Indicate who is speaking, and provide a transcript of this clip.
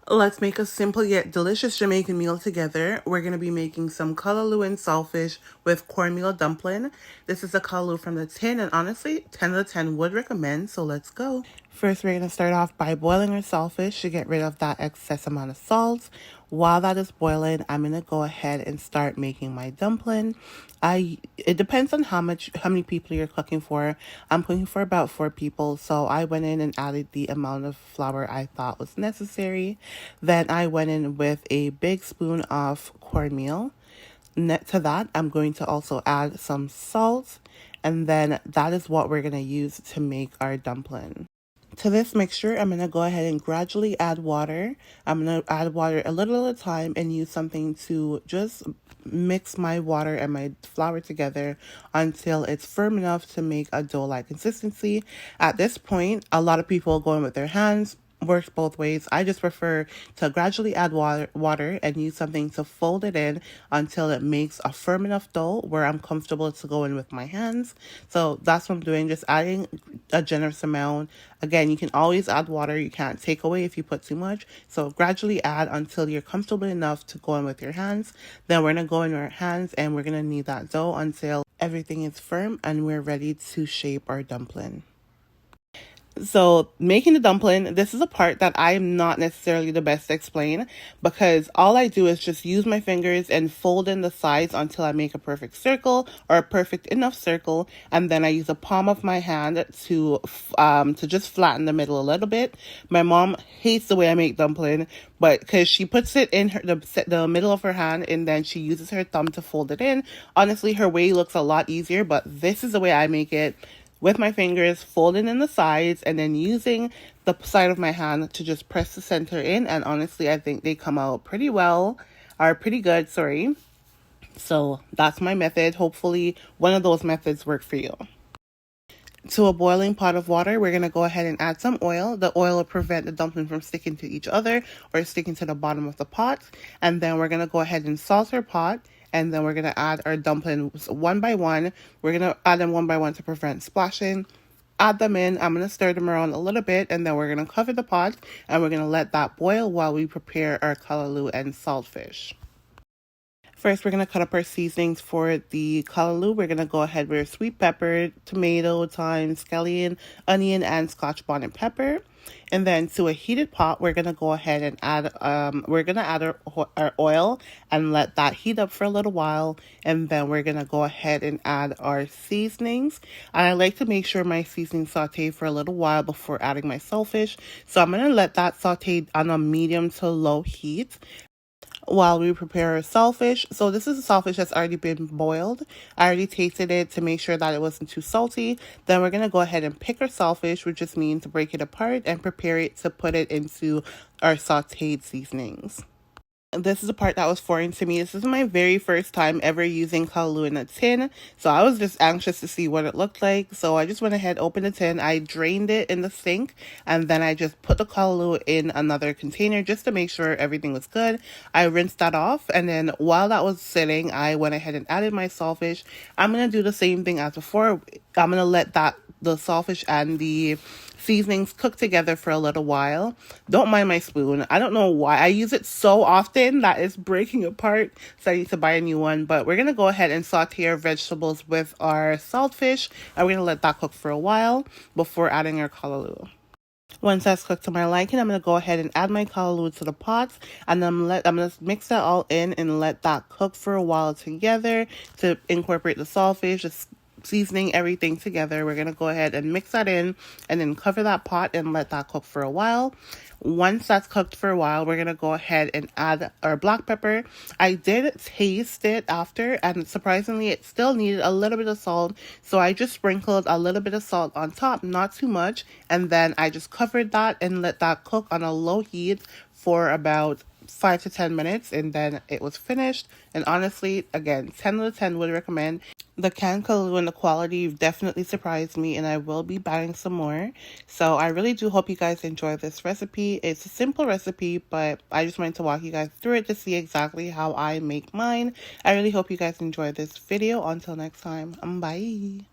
Speaker 1: Let's make a simple yet delicious Jamaican meal together. We're going to be making some Callaloo and Saltfish with Cornmeal Dumplin. This is a Callaloo from the tin, and honestly, 10 out of 10 would recommend, so let's go. First, we're going to start off by boiling our saltfish to get rid of that excess amount of salt. While that is boiling, I'm going to go ahead and start making my dumpling. It depends on how many people you're cooking for. I'm cooking for about 4 people, so I went in and added the amount of flour I thought was necessary. Then I went in with a big spoon of cornmeal. Next to that, I'm going to also add some salt, and then that is what we're going to use to make our dumpling. To this mixture, I'm going to go ahead and gradually add water. I'm going to add water a little at a time and use something to just mix my water and my flour together until it's firm enough to make a dough-like consistency. At this point, a lot of people go in with their hands. Works both ways. I just prefer to gradually add water and use something to fold it in until it makes a firm enough dough where I'm comfortable to go in with my hands. So that's what I'm doing, just adding a generous amount. Again, you can always add water. You can't take away if you put too much. So gradually add until you're comfortable enough to go in with your hands. Then we're going to go in with our hands and we're going to knead that dough until everything is firm and we're ready to shape our dumpling. So making the dumpling, this is a part that I'm not necessarily the best to explain because all I do is just use my fingers and fold in the sides until I make a perfect circle or a perfect enough circle, and then I use the palm of my hand to just flatten the middle a little bit. My mom hates the way I make dumpling, but because she puts it in the middle of her hand and then she uses her thumb to fold it in. Honestly, her way looks a lot easier, but this is the way I make it. With my fingers, folding in the sides, and then using the side of my hand to just press the center in. And honestly, I think they come out pretty well, or pretty good, sorry. So that's my method. Hopefully, one of those methods work for you. To a boiling pot of water, we're going to go ahead and add some oil. The oil will prevent the dumpling from sticking to each other or sticking to the bottom of the pot. And then we're going to go ahead and salt our pot. And then we're going to add our dumplings one by one. We're going to add them one by one to prevent splashing. Add them in. I'm going to stir them around a little bit. And then we're going to cover the pot. And we're going to let that boil while we prepare our callaloo and saltfish. First, we're going to cut up our seasonings for the callaloo. We're going to go ahead with sweet pepper, tomato, thyme, scallion, onion, and scotch bonnet pepper. And then to a heated pot, we're going to go ahead and add our oil and let that heat up for a little while. And then we're going to go ahead and add our seasonings. And I like to make sure my seasonings saute for a little while before adding my saltfish. So I'm going to let that saute on a medium to low heat while we prepare our saltfish. So this is a saltfish that's already been boiled. I already tasted it to make sure that it wasn't too salty. Then we're going to go ahead and pick our saltfish, which just means break it apart and prepare it to put it into our sauteed seasonings. This is a part that was foreign to me. This is my very first time ever using callaloo in a tin. So I was just anxious to see what it looked like. So I just went ahead, opened the tin. I drained it in the sink. And then I just put the callaloo in another container just to make sure everything was good. I rinsed that off. And then while that was sitting, I went ahead and added my saltfish. I'm going to do the same thing as before. I'm going to let the saltfish and the seasonings cook together for a little while. Don't mind my spoon. I don't know why. I use it so often that it's breaking apart, so I need to buy a new one. But we're going to go ahead and saute our vegetables with our saltfish, and we're going to let that cook for a while before adding our callaloo. Once that's cooked to my liking, I'm going to go ahead and add my callaloo to the pot, and I'm going to mix that all in and let that cook for a while together to incorporate the saltfish, just seasoning everything together. We're going to go ahead and mix that in and then cover that pot and let that cook for a while. Once that's cooked for a while, we're going to go ahead and add our black pepper. I did taste it after, and surprisingly, it still needed a little bit of salt. So I just sprinkled a little bit of salt on top, not too much. And then I just covered that and let that cook on a low heat for about 5 to 10 minutes, and then it was finished. And honestly, again, 10 out of 10 would recommend. The canned callaloo and the quality definitely surprised me, and I will be buying some more. So I really do hope you guys enjoy this recipe. It's a simple recipe, but I just wanted to walk you guys through it to see exactly how I make mine. I really hope you guys enjoy this video. Until next time, bye.